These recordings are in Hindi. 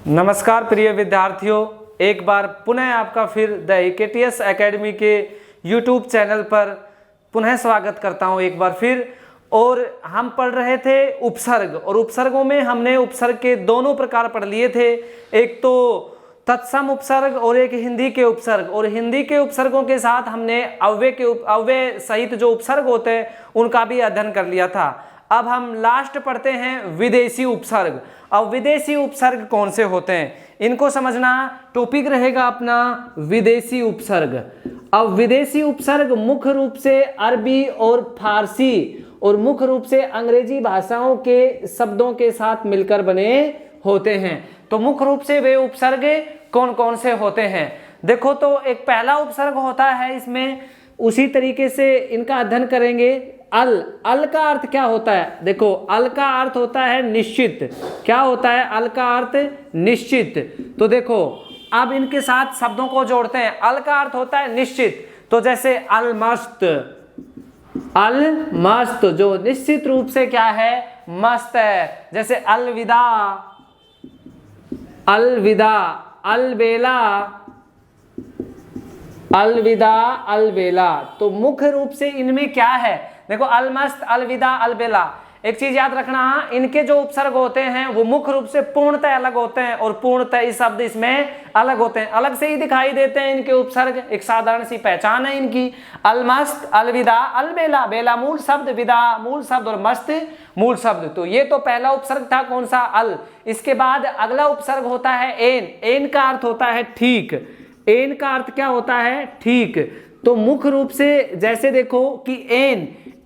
नमस्कार प्रिय विद्यार्थियों, एक बार पुनः आपका फिर द EKTS एकेडमी के YouTube चैनल पर पुनः स्वागत करता हूं एक बार फिर। और हम पढ़ रहे थे उपसर्ग, और उपसर्गों में हमने उपसर्ग के दोनों प्रकार पढ़ लिए थे, एक तो तत्सम उपसर्ग और एक हिंदी के उपसर्ग। और हिंदी के उपसर्गों के साथ हमने अव्यय सहित जो उपसर्ग होते हैं उनका भी अध्ययन कर लिया था। अब हम लास्ट पढ़ते हैं विदेशी उपसर्ग। अब विदेशी उपसर्ग कौन से होते हैं इनको समझना टॉपिक रहेगा अपना विदेशी उपसर्ग। अब विदेशी उपसर्ग मुख्य रूप से अरबी और फारसी और मुख्य रूप से अंग्रेजी भाषाओं के शब्दों के साथ मिलकर बने होते हैं। तो मुख्य रूप से वे उपसर्ग कौन कौन से होते हैं, देखो तो एक पहला उपसर्ग होता है, इसमें उसी तरीके से इनका अध्ययन करेंगे। अल का अर्थ क्या होता है, देखो अल का अर्थ होता है निश्चित। क्या होता है अल का अर्थ? निश्चित। तो देखो अब इनके साथ शब्दों को जोड़ते हैं। अल का अर्थ होता है निश्चित, तो जैसे अलमस्त, अलमस्त जो निश्चित रूप से क्या है, मस्त है। जैसे अलविदा, अलविदा, अलबेला, अलविदा, अलबेला। तो मुख्य रूप से इनमें क्या है, देखो अलमस्त, अलविदा, अलबेला। एक चीज याद रखना, इनके जो उपसर्ग होते हैं वो मुख्य रूप से पूर्णतः अलग होते हैं, और पूर्णतः शब्द इसमें अलग होते हैं, अलग से ही दिखाई देते हैं इनके उपसर्ग। एक साधारण सी पहचान है इनकी, अलमस्त, अलविदा, अलबेला। बेला मूल शब्द, विदा मूल शब्द और मस्त मूल शब्द। तो ये तो पहला उपसर्ग था, कौन सा? अल। इसके बाद अगला उपसर्ग होता है एन। एन का अर्थ होता है ठीक। एन का अर्थ क्या होता है? ठीक। तो मुख्य रूप से जैसे देखो कि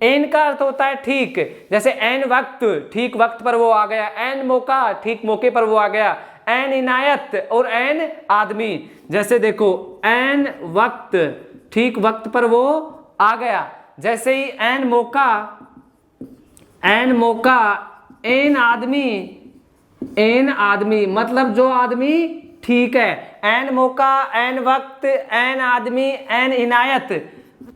एन का अर्थ होता है ठीक। जैसे एन वक्त, ठीक वक्त पर वो आ गया। एन मौका, ठीक मौके पर वो आ गया। एन इनायत और एन आदमी। जैसे देखो एन वक्त, ठीक वक्त पर वो आ गया। जैसे ही एन मौका, एन मौका, एन आदमी, एन आदमी मतलब जो आदमी ठीक है। एन मौका, एन वक्त, एन आदमी, एन इनायत,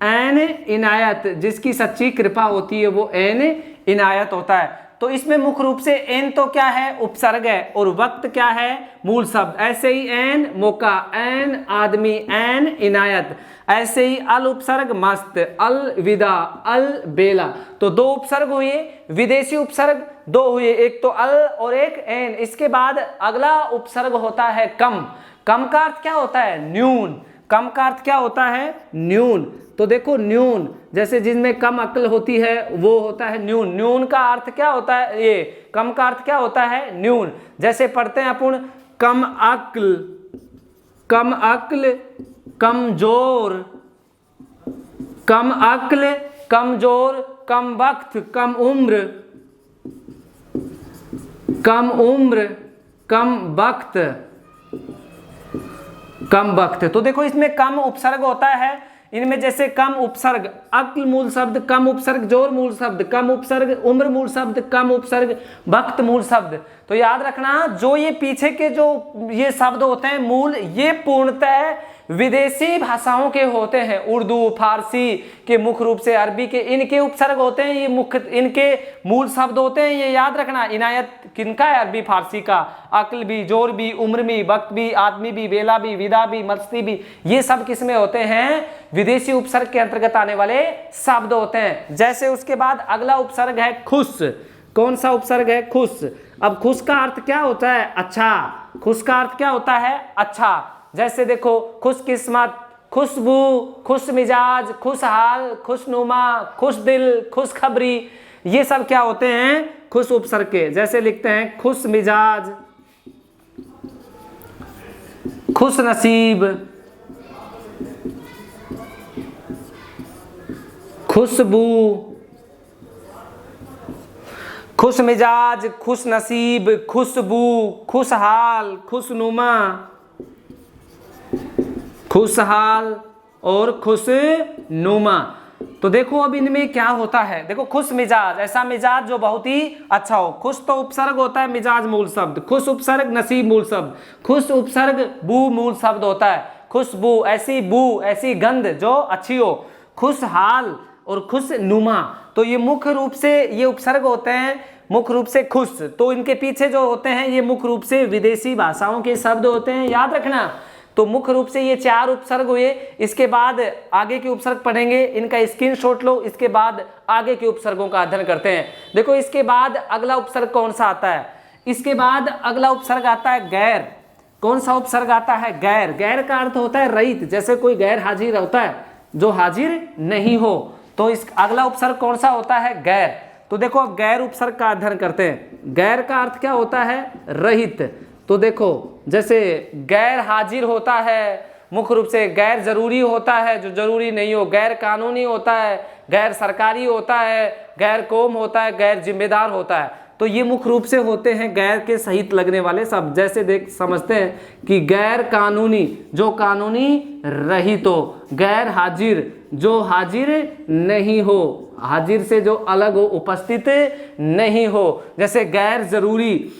एन इनायत जिसकी सच्ची कृपा होती है वो एन इनायत होता है। तो इसमें मुख्य रूप से एन तो क्या है? उपसर्ग है, और वक्त क्या है? मूल शब्द। ऐसे ही एन मौका, एन आदमी, एन इनायत। ऐसे ही अल उपसर्ग मस्त, अलविदा, अलबेला। तो दो उपसर्ग हुए, विदेशी उपसर्ग दो हुए, एक तो अल और एक एन। इसके बाद अगला उपसर्ग होता है कम। कम का अर्थ क्या होता है? न्यून। कम का अर्थ क्या होता है? न्यून। तो देखो न्यून, जैसे जिनमें कम अक्ल होती है वो होता है न्यून। न्यून का अर्थ क्या होता है? ये कम का अर्थ क्या होता है? न्यून। जैसे पढ़ते हैं अपन कम अक्ल, कम अक्ल, कमजोर, कम अक्ल, कमजोर, कम वक्त, कम उम्र, कम उम्र, कम वक्त, कम वक्त। तो देखो इसमें कम उपसर्ग होता है इनमें, जैसे कम उपसर्ग अक्ल मूल शब्द, कम उपसर्ग जोर मूल शब्द, कम उपसर्ग उम्र मूल शब्द, कम उपसर्ग वक्त मूल शब्द। तो याद रखना जो ये पीछे के जो ये शब्द होते हैं मूल, ये पूर्णतः विदेशी भाषाओं के होते हैं। उर्दू, फारसी के मुख्य रूप से, अरबी के, इनके उपसर्ग होते हैं, ये मुख्य इनके मूल शब्द होते हैं। ये याद रखना। इनायत किनका है? अरबी फारसी का। अक्ल भी, जोर भी, उम्र भी, वक्त भी, आदमी भी, बेला भी, विदा भी, मस्ती भी, ये सब किसमें होते हैं? विदेशी उपसर्ग के अंतर्गत आने वाले शब्द होते हैं। जैसे उसके बाद अगला उपसर्ग है खुश। कौन सा उपसर्ग है? खुश। अब खुश का अर्थ क्या होता है? अच्छा। खुश का अर्थ क्या होता है? अच्छा। जैसे देखो खुशकिस्मत, खुशबू, खुश मिजाज, खुशहाल, खुशनुमा, खुश दिल, खुशखबरी, ये सब क्या होते हैं? खुश उपसर्ग के। जैसे लिखते हैं खुश मिजाज, खुश नसीब, खुशबू, खुश मिजाज, खुश नसीब, खुशबू, खुशहाल, खुशनुमा, खुशहाल और खुशनुमा। तो देखो अब इनमें क्या होता है, देखो खुश मिजाज, ऐसा मिजाज जो बहुत ही अच्छा हो। खुश तो उपसर्ग होता है, मिजाज मूल शब्द, खुश उपसर्ग, नसीब मूल शब्द, खुश उपसर्ग बू मूल शब्द होता है। खुशबू, ऐसी बू, ऐसी गंध जो अच्छी हो। खुशहाल और खुशनुमा, तो ये मुख्य रूप से ये उपसर्ग होते हैं मुख्य रूप से खुश। तो इनके पीछे जो होते हैं ये मुख्य रूप से विदेशी भाषाओं के शब्द होते हैं, याद रखना। तो मुख्य रूप से ये 4 उपसर्ग हुए। इसके बाद आगे के उपसर्ग पढ़ेंगे, इनका स्क्रीनशॉट लो, इसके बाद आगे के उपसर्गों का अध्ययन करते हैं। देखो इसके बाद अगला उपसर्ग कौन सा आता है, इसके बाद अगला उपसर्ग आता है गैर। कौन सा उपसर्ग आता है, गैर। गैर का अर्थ होता है रहित, जैसे कोई गैर हाजिर होता है जो हाजिर नहीं हो, तो इस अगला उपसर्ग कौन सा होता है, गैर। तो देखो अब गैर उपसर्ग का अध्ययन करते हैं। गैर का अर्थ क्या होता है, रहित। तो देखो जैसे गैर हाजिर होता है, मुख्य रूप से गैर जरूरी होता है जो जरूरी नहीं हो, गैर कानूनी होता है, गैर सरकारी होता है, गैर कौम होता है, गैर जिम्मेदार होता है। तो ये मुख्य रूप से होते हैं गैर के सहित लगने वाले शब्द। जैसे देख समझते हैं कि गैर कानूनी जो कानूनी रहित हो, गैर हाजिर जो हाजिर नहीं हो, हाजिर से जो अलग हो, उपस्थित नहीं हो। जैसे गैर जरूरी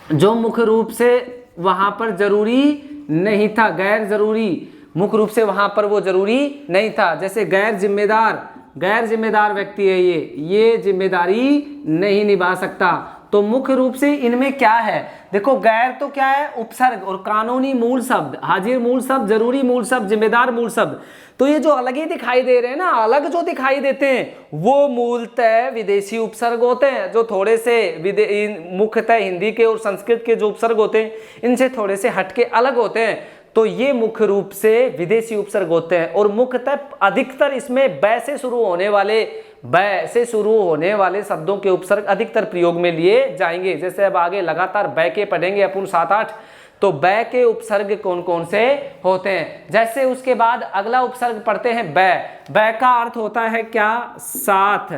जो मुख्य रूप से वहां पर जरूरी नहीं था, गैर जरूरी मुख्य रूप से वहां पर वो जरूरी नहीं था। जैसे गैर जिम्मेदार, गैर जिम्मेदार व्यक्ति है ये जिम्मेदारी नहीं निभा सकता। तो मुख्य रूप से इनमें क्या है, देखो गैर तो क्या है, उपसर्ग, और कानूनी मूल शब्द, हाजिर मूल शब्द, जरूरी मूल शब्द, जिम्मेदार मूल शब्द। तो ये जो अलग ही दिखाई दे रहे हैं ना, अलग जो दिखाई देते हैं वो मूलतः विदेशी उपसर्ग होते हैं, जो थोड़े से मुख्यतः हिंदी के और संस्कृत के जो उपसर्ग होते हैं इनसे थोड़े से हटके अलग होते हैं। तो ये मुख्य रूप से विदेशी उपसर्ग होते हैं, और मुख्यतः अधिकतर इसमें बै से शुरू होने वाले शब्दों के उपसर्ग अधिकतर प्रयोग में लिए जाएंगे। जैसे अब आगे लगातार बै के पढ़ेंगे अपन 7-8, तो बै के उपसर्ग कौन कौन से होते हैं। जैसे उसके बाद अगला उपसर्ग पढ़ते हैं बै। बै का अर्थ होता है क्या, साथ।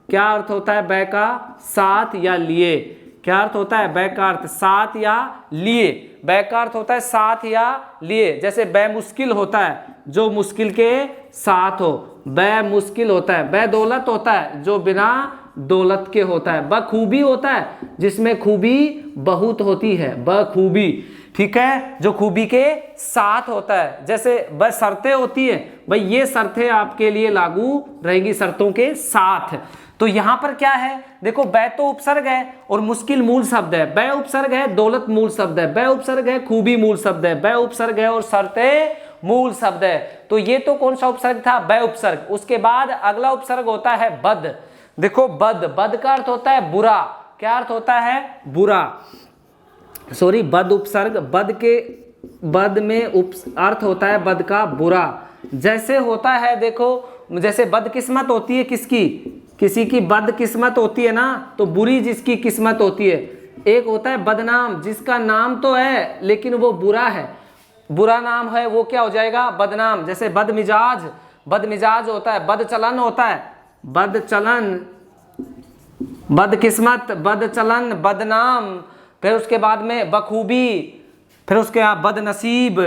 क्या अर्थ होता है बै का, साथ या लिए। क्या अर्थ होता है बै का अर्थ, साथ या लिए। बै का अर्थ होता है साथ या लिए। जैसे बै मुश्किल होता है जो मुश्किल के साथ हो, बै मुश्किल होता है। बै दौलत होता है जो बिना दौलत के होता है। बखूबी होता है जिसमें खूबी बहुत होती है, बखूबी, ठीक है, जो खूबी के साथ होता है। जैसे बै शर्तें होती है, भाई ये शर्तें आपके लिए लागू रहेंगी शर्तों के साथ। तो यहां पर क्या है, देखो बै तो उपसर्ग है और मुश्किल मूल शब्द है, बै उपसर्ग है, दौलत मूल शब्द है, बै उपसर्ग है, खूबी मूल शब्द है, बै उपसर्ग है और शर्तें मूल शब्द है। तो ये तो कौन सा उपसर्ग था, बै उपसर्ग। उसके बाद अगला उपसर्ग होता है बद। देखो बद, बद का अर्थ होता है बुरा। क्या अर्थ होता है, बुरा। सॉरी, बद उपसर्ग, बद में अर्थ होता है बद का बुरा। जैसे होता है देखो, जैसे बदकिस्मत होती है किसकी, किसी की बदकिस्मत होती है ना, तो बुरी जिसकी किस्मत होती है। एक होता है बदनाम, जिसका नाम तो है लेकिन वो बुरा है, बुरा नाम है, वो क्या हो जाएगा, बदनाम। जैसे बदमिजाज, बदमिजाज होता है, बदचलन होता है, बदचलन, बदकिस्मत, बदचलन, बदनाम। फिर उसके बाद में बखूबी, फिर उसके बाद बदनसीब,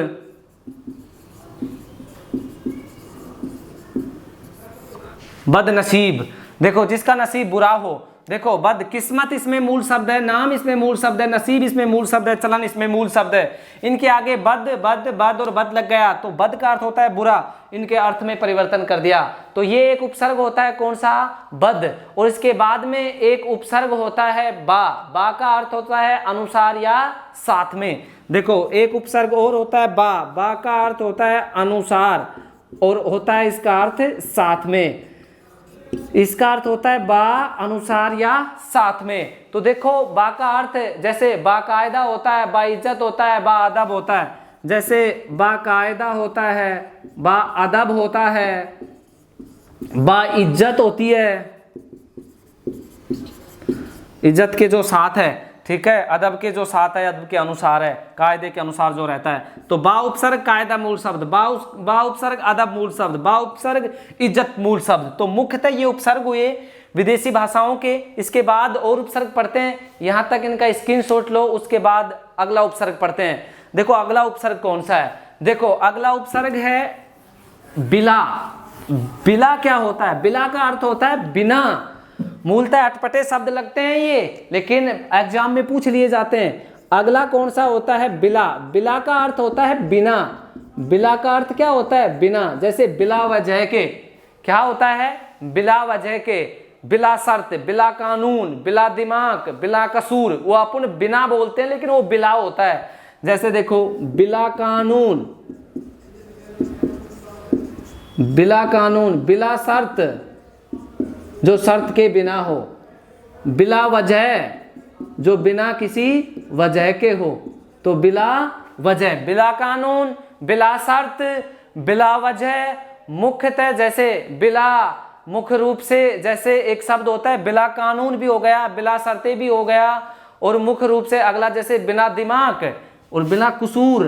बदनसीब। देखो जिसका नसीब बुरा हो। देखो बदकिस्मत इसमें मूल शब्द है, नाम इसमें मूल शब्द है, नसीब इसमें मूल शब्द है, चलन इसमें मूल शब्द है। इनके आगे बद बद बद और बद लग गया तो बद का अर्थ होता है बुरा, इनके अर्थ में परिवर्तन कर दिया। तो ये एक उपसर्ग होता है कौन सा, बद। और इसके बाद में एक उपसर्ग होता है बा। बा का अर्थ होता है अनुसार या साथ में। देखो एक उपसर्ग और होता है बा। बा का अर्थ होता है अनुसार और होता है इसका अर्थ साथ में। इसका अर्थ होता है बा अनुसार या साथ में। तो देखो बा का अर्थ जैसे बाकायदा होता है, बाइज्जत होता है, बाअदब होता है। जैसे बाकायदा होता है, बाअदब होता है, बाइज्जत होती है, इज्जत के जो साथ है, ठीक है, अदब के जो साथ है, अदब के अनुसार है, कायदे के अनुसार जो रहता है। तो बा उपसर्ग कायदा मूल शब्द, बा उपसर्ग अदब मूल शब्द, बा उपसर्ग इज्जत मूल शब्द। तो मुख्यतः ये उपसर्ग हुए विदेशी भाषाओं के। इसके बाद और उपसर्ग पढ़ते हैं, यहां तक इनका स्क्रीनशॉट लो, उसके बाद अगला उपसर्ग पढ़ते हैं। देखो अगला उपसर्ग कौन सा है, देखो अगला उपसर्ग है बिला। बिला क्या होता है, बिला का अर्थ होता है बिना। मूलतः अटपटे शब्द लगते हैं ये, लेकिन एग्जाम में पूछ लिए जाते हैं। अगला कौन सा होता है, बिला। बिला का अर्थ होता है बिना। बिला का अर्थ क्या होता है, बिना। जैसे बिला वजह के, क्या होता है, बिला वजह के। बिला शर्त, बिला कानून, बिला दिमाग, बिला कसूर, वो अपन बिना बोलते हैं लेकिन वो बिला होता है। जैसे देखो बिला कानून, बिला कानून, बिला शर्त जो शर्त के बिना हो, बिला वजह जो बिना किसी वजह के हो, तो बिला वजह, बिला कानून, बिला शर्त, बिला वजह, मुख्यतः जैसे बिला मुख्य रूप से जैसे एक शब्द होता है बिला कानून भी हो गया, बिला शर्तें भी हो गया, और मुख्य रूप से अगला जैसे बिना दिमाग और बिला कसूर,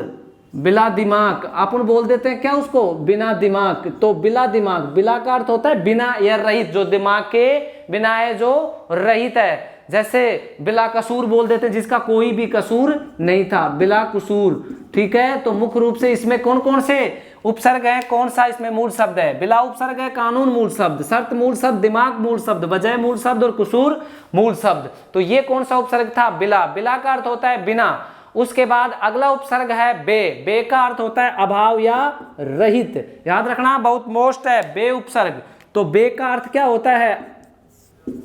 बिला दिमाग अपन बोल देते हैं क्या उसको, बिना दिमाग। तो बिला दिमाग, बिला का अर्थ होता है बिना या रहित, जो दिमाग के बिना है, जो रहित है। जैसे बिला कसूर बोल देते हैं जिसका कोई भी कसूर नहीं था, बिला कसूर। ठीक है, तो मुख्य रूप से इसमें कौन कौन से उपसर्ग है, कौन सा इसमें मूल शब्द है, बिला उपसर्ग है, कानून मूल शब्द, शर्त मूल शब्द, दिमाग मूल शब्द, वजह मूल शब्द और कसूर मूल शब्द। तो ये कौन सा उपसर्ग था, बिला। बिला का अर्थ होता है बिना। उसके बाद अगला उपसर्ग है बे। बे का अर्थ होता है अभाव या रहित। याद रखना बहुत मोस्ट है बे उपसर्ग। तो बे का अर्थ क्या होता है,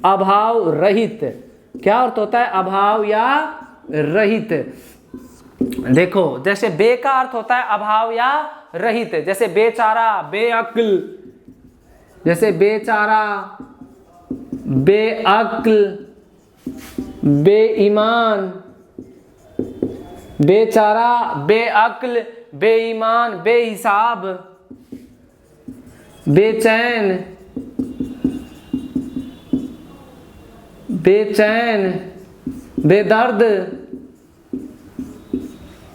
अभाव रहित। क्या अर्थ होता है, अभाव या रहित। देखो जैसे बे का अर्थ होता है अभाव या रहित, जैसे बेचारा, बेअक्ल, जैसे बेचारा, बेअक्ल, बेईमान, बेचारा, बेअक्ल, बेईमान, बेहिसाब, बेचैन, बेचैन, बेदर्द।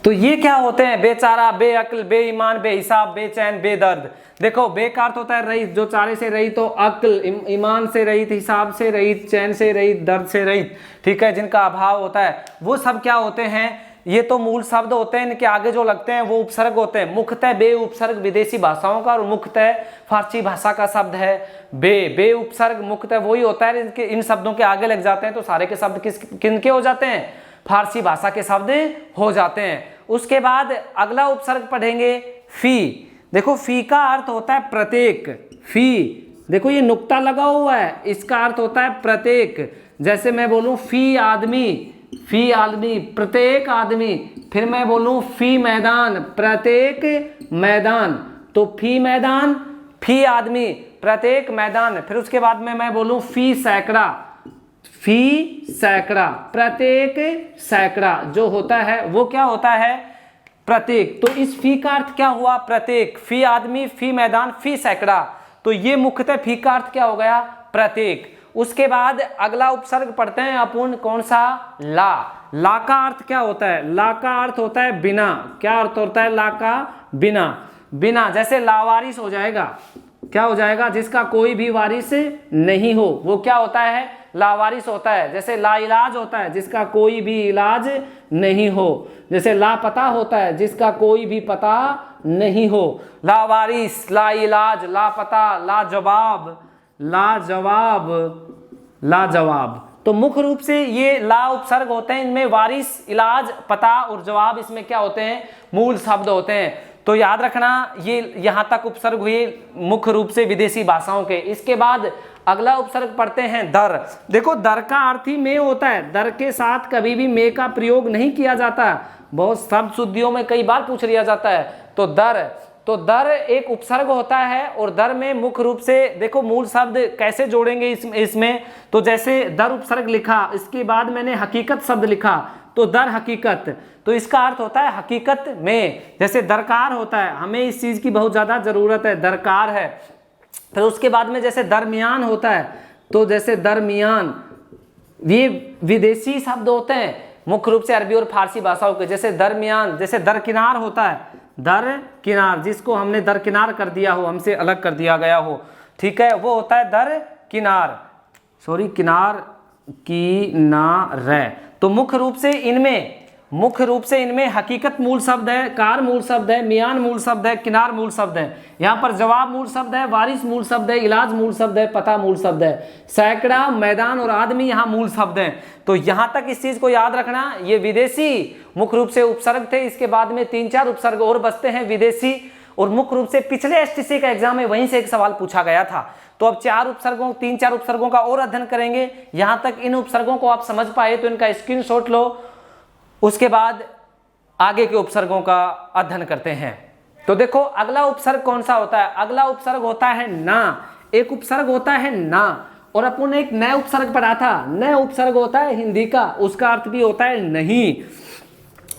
तो ये क्या होते हैं, बेचारा, बेअक्ल, बेईमान, बेहिसाब, बेचैन, बेदर्द। देखो बे का अर्थ होता है रहित, जो चारे से रहित हो, अक्ल ईमान से रहित, हिसाब से रहित, चैन से रहित, दर्द से रहित। ठीक है, जिनका अभाव होता है वो सब क्या होते हैं, ये तो मूल शब्द होते हैं। इनके आगे जो लगते हैं वो उपसर्ग होते हैं। मुख्यतः बे उपसर्ग विदेशी भाषाओं का और मुख्यतः फारसी भाषा का शब्द है बे उपसर्ग मुख्यतः वही होता है। इनके इन शब्दों के आगे लग जाते हैं तो सारे के शब्द किनके हो जाते हैं, फारसी भाषा के शब्द हो जाते हैं। उसके बाद अगला उपसर्ग पढ़ेंगे फी। देखो फी का अर्थ होता है प्रत्येक। फी देखो ये नुक्ता लगा हुआ है, इसका अर्थ होता है प्रत्येक। जैसे मैं बोलूं फी आदमी, फी आदमी, प्रत्येक आदमी। फिर मैं बोलूं फी मैदान, प्रत्येक मैदान। तो फी मैदान, फी आदमी, प्रत्येक मैदान। फिर उसके बाद में मैं बोलूं फी सैकड़ा, फी सैकड़ा, प्रत्येक सैकड़ा जो होता है वो क्या होता है, प्रत्येक। तो इस फी का अर्थ क्या हुआ, प्रत्येक। फी आदमी, फी मैदान, फी सैकड़ा। तो ये मुख्यतः फी का अर्थ क्या हो गया, प्रत्येक। उसके बाद अगला उपसर्ग पढ़ते हैं अपन, कौन सा, ला। ला का अर्थ क्या होता है, ला का अर्थ होता है बिना। क्या अर्थ होता है ला का, बिना। बिना जैसे लावारिस हो जाएगा, क्या हो जाएगा, जिसका कोई भी वारिस नहीं हो, वो क्या होता है, लावारिस होता है। जैसे लाइलाज होता है, जिसका कोई भी इलाज नहीं हो। जैसे लापता होता है, जिसका कोई भी पता नहीं हो। लावारिस, लाइलाज, लापता, लाजवाब, लाजवाब, लाजवाब। तो मुख्य रूप से ये ला उपसर्ग होते हैं। इनमें वारिस, इलाज, पता और जवाब इसमें क्या होते हैं, मूल शब्द होते हैं। तो याद रखना ये यहाँ तक उपसर्ग हुए मुख्य रूप से विदेशी भाषाओं के। इसके बाद अगला उपसर्ग पढ़ते हैं दर। देखो दर का अर्थ ही में होता है, दर के साथ कभी भी में का प्रयोग नहीं किया जाता। बहुत शब्द शुद्धियों में कई बार पूछ लिया जाता है। तो दर एक उपसर्ग होता है और दर में मुख्य रूप से देखो मूल शब्द कैसे जोड़ेंगे इसमें। तो जैसे दर उपसर्ग लिखा, इसके बाद मैंने हकीकत शब्द लिखा, तो दर हकीकत, तो इसका अर्थ होता है हकीकत में। जैसे दरकार होता है, हमें इस चीज की बहुत ज्यादा जरूरत है, दरकार है। फिर उसके बाद में जैसे दरमियान होता है, तो जैसे दरमियान, ये विदेशी शब्द होते हैं मुख्य रूप से अरबी और फारसी भाषाओं के। जैसे दरमियान, जैसे दरकिनार होता है, दरकिनार, जिसको हमने दरकिनार कर दिया हो, हमसे अलग कर दिया गया हो, ठीक है, वो होता है दरकिनार, सॉरी किनार की ना रे। तो मुख्य रूप से इनमें हकीकत मूल शब्द है, कार मूल शब्द है, मियान मूल शब्द है, किनार मूल शब्द है। यहाँ पर जवाब मूल शब्द है, वारिस मूल शब्द है, इलाज मूल शब्द है, पता मूल शब्द है, सैकड़ा, मैदान और आदमी यहाँ मूल शब्द हैं। तो यहाँ तक इस चीज को याद रखना, ये विदेशी मुख्य रूप से उपसर्ग थे। इसके बाद में 3-4 उपसर्ग और बचते हैं विदेशी। और मुख्य रूप से पिछले एसटीसी का एग्जाम में वहीं से एक सवाल पूछा गया था। तो अब 3-4 उपसर्गों का और अध्ययन करेंगे। यहां तक इन उपसर्गों को आप समझ पाए तो इनका स्क्रीनशॉट लो, उसके बाद आगे के उपसर्गों का अध्ययन करते हैं। तो देखो अगला उपसर्ग कौन सा होता है, अगला उपसर्ग होता है ना। एक उपसर्ग होता है ना, और अपन ने एक नया उपसर्ग पढ़ा था, नया उपसर्ग होता है हिंदी का, उसका अर्थ भी होता है नहीं,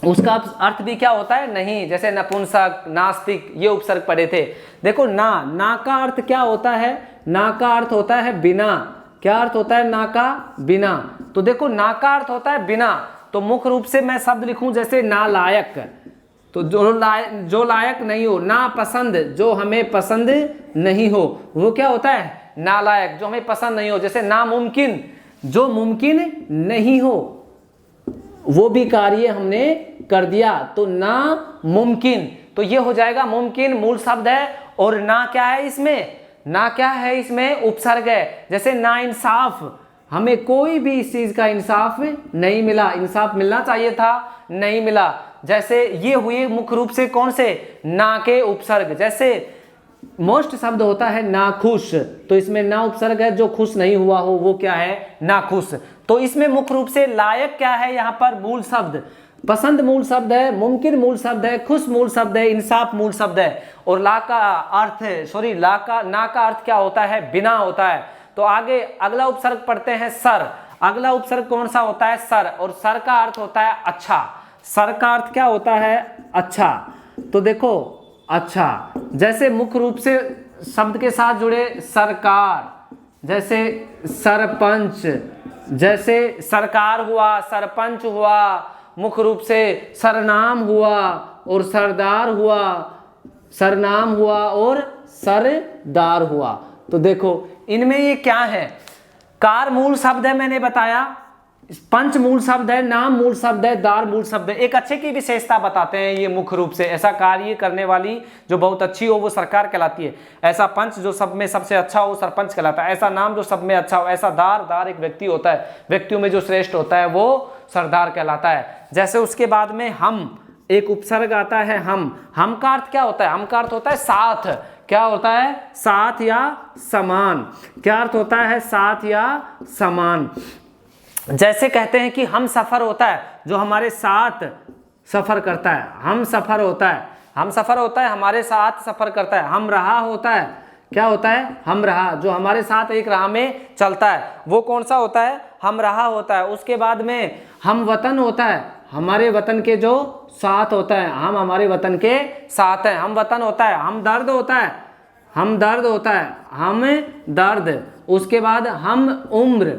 उसका अर्थ भी क्या होता है नहीं। जैसे नपुंसक, नास्तिक, ये उपसर्ग पढ़े थे। देखो ना का अर्थ क्या होता है, ना का अर्थ होता है बिना। क्या अर्थ होता है ना का, बिना। तो देखो ना का अर्थ होता है बिना, तो मुख्य रूप से मैं शब्द लिखूं जैसे नालायक, तो जो लायक नहीं हो, ना पसंद, जो हमें पसंद नहीं हो, वो क्या होता है नालायक, जो हमें पसंद नहीं हो। जैसे नामुमकिन, जो मुमकिन नहीं हो वो भी कार्य हमने कर दिया, तो ना मुमकिन, तो ये हो जाएगा मुमकिन मूल शब्द है, और ना क्या है इसमें, ना क्या है इसमें उपसर्ग है। जैसे ना इंसाफ, हमें कोई भी इस चीज का इंसाफ नहीं मिला, इंसाफ मिलना चाहिए था, नहीं मिला। जैसे ये हुए मुख्य रूप से कौन से, ना के उपसर्ग। जैसे मोस्ट शब्द होता है नाखुश, तो इसमें ना उपसर्ग है, जो खुश नहीं हुआ हो वो क्या है नाखुश। तो इसमें मुख्य रूप से लायक क्या है, यहाँ पर मूल शब्द, पसंद मूल शब्द है, मुमकिन मूल शब्द है, खुश मूल शब्द है, इंसाफ मूल शब्द है। और ना का अर्थ क्या होता है, बिना होता है। तो आगे अगला उपसर्ग पढ़ते हैं सर। अगला उपसर्ग कौन सा होता है, सर, और सर का अर्थ होता है अच्छा। सर का अर्थ क्या होता है, अच्छा। तो देखो अच्छा, जैसे मुख्य रूप से शब्द के साथ जुड़े सरकार, जैसे सरपंच, जैसे सरकार हुआ, सरपंच हुआ, मुख्य रूप से सरनाम हुआ और सरदार हुआ, सरनाम हुआ और सरदार हुआ। तो देखो इनमें ये क्या है, कार मूल शब्द है मैंने बताया, पंच मूल शब्द है, नाम मूल शब्द है, दार मूल शब्द है। एक अच्छे की विशेषता बताते हैं ये मुख्य रूप से, ऐसा कार्य करने वाली जो बहुत अच्छी हो वो सरकार कहलाती है, ऐसा पंच जो सब में सबसे अच्छा हो सरपंच कहलाता है, ऐसा नाम जो सब में अच्छा हो, ऐसा दार एक व्यक्ति होता है, व्यक्तियों में जो श्रेष्ठ होता है वो सरदार कहलाता है। जैसे उसके बाद में हम, एक उपसर्ग आता है हम का अर्थ क्या होता है, हम का अर्थ होता है साथ। क्या होता है, साथ या समान। क्या अर्थ होता है, साथ या समान। जैसे कहते हैं कि हम सफर होता है, जो हमारे साथ सफर करता है, हम सफर होता है, हम सफर होता है, हमारे साथ सफर करता है। हम रहा होता है, क्या होता है, हम रहा, जो हमारे साथ एक राह में चलता है, वो कौन सा होता है, हम रहा होता है। उसके बाद में हम वतन होता है, हमारे वतन के जो साथ होता है, हम हमारे वतन के साथ हैं, हम वतन होता है। हम दर्द होता है, हम दर्द होता है, हम दर्द। उसके बाद हम उम्र,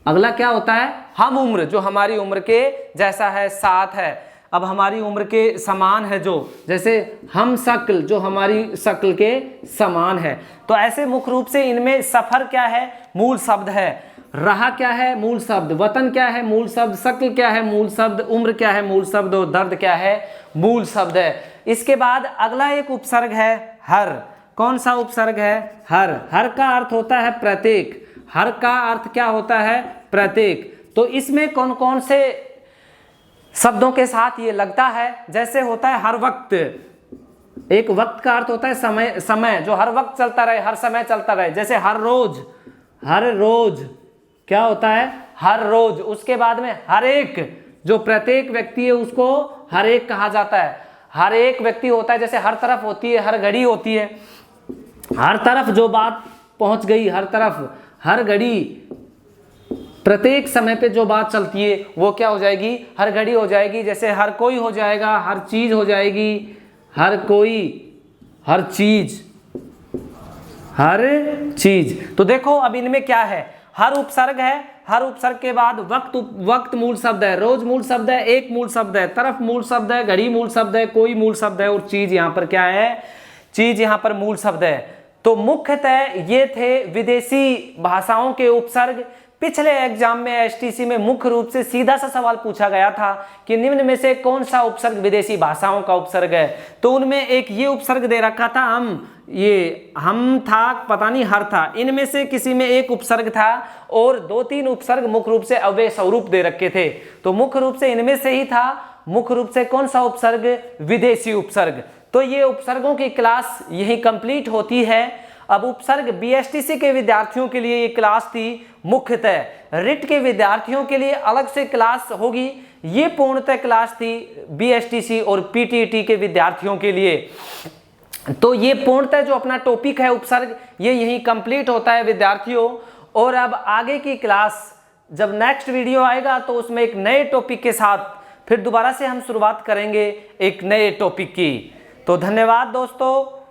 अगला क्या होता है, हम उम्र, जो हमारी उम्र के जैसा है, साथ है, अब हमारी उम्र के समान है, जो जैसे हम शक्ल, जो हमारी शक्ल के समान है। तो ऐसे मुख्य रूप से इनमें सफर क्या है, मूल शब्द है, रहा क्या है, मूल शब्द, वतन क्या है, मूल शब्द, शक्ल क्या है, मूल शब्द, उम्र क्या है, मूल शब्द, और दर्द क्या है, मूल शब्द है। इसके बाद अगला एक उपसर्ग है हर। कौन सा उपसर्ग है, हर। हर का अर्थ होता है प्रत्येक, हर का अर्थ क्या होता है, प्रत्येक। तो इसमें कौन कौन से शब्दों के साथ ये लगता है, जैसे होता है हर वक्त, एक वक्त का अर्थ होता है समय, समय जो हर वक्त चलता रहे, हर समय चलता रहे। जैसे हर रोज, हर रोज क्या होता है, हर रोज। उसके बाद में हर एक, जो प्रत्येक व्यक्ति है उसको हर एक कहा जाता है, हर एक व्यक्ति होता है। जैसे हर तरफ होती है, हर घड़ी होती है, हर तरफ जो बात पहुंच गई, हर तरफ, हर घड़ी, प्रत्येक समय पे जो बात चलती है वो क्या हो जाएगी, हर घड़ी हो जाएगी। जैसे हर कोई हो जाएगा, हर चीज हो जाएगी, हर कोई, हर चीज, हर चीज। तो देखो अब इनमें क्या है, हर उपसर्ग है, हर उपसर्ग के बाद वक्त मूल शब्द है, रोज मूल शब्द है, एक मूल शब्द है, तरफ मूल शब्द है, घड़ी मूल शब्द है, कोई मूल शब्द है, और चीज यहाँ पर क्या है, चीज यहाँ पर मूल शब्द है। तो मुख्यतः ये थे विदेशी भाषाओं के उपसर्ग। पिछले एग्जाम में एसटीसी में मुख्य रूप से सीधा सा सवाल पूछा गया था कि निम्न में से कौन सा उपसर्ग विदेशी भाषाओं का उपसर्ग है। तो उनमें एक ये उपसर्ग दे रखा था हम था, पता नहीं हर था, इनमें से किसी में एक उपसर्ग था और 2-3 उपसर्ग मुख्य रूप से अव्यय स्वरूप दे रखे थे। तो मुख्य रूप से इनमें से ही था, मुख्य रूप से कौन सा उपसर्ग, विदेशी उपसर्ग। तो ये उपसर्गों की क्लास यही कंप्लीट होती है। अब उपसर्ग बीएसटीसी के विद्यार्थियों के लिए ये क्लास थी मुख्यतः, रिट के विद्यार्थियों के लिए अलग से क्लास होगी। ये पूर्णतः क्लास थी बीएसटीसी और पीटीटी के विद्यार्थियों के लिए। तो ये पूर्णतः जो अपना टॉपिक है उपसर्ग, ये यहीं कंप्लीट होता है विद्यार्थियों। और अब आगे की क्लास जब नेक्स्ट वीडियो आएगा तो उसमें एक नए टॉपिक के साथ फिर दोबारा से हम शुरुआत करेंगे एक नए टॉपिक की। तो धन्यवाद दोस्तों।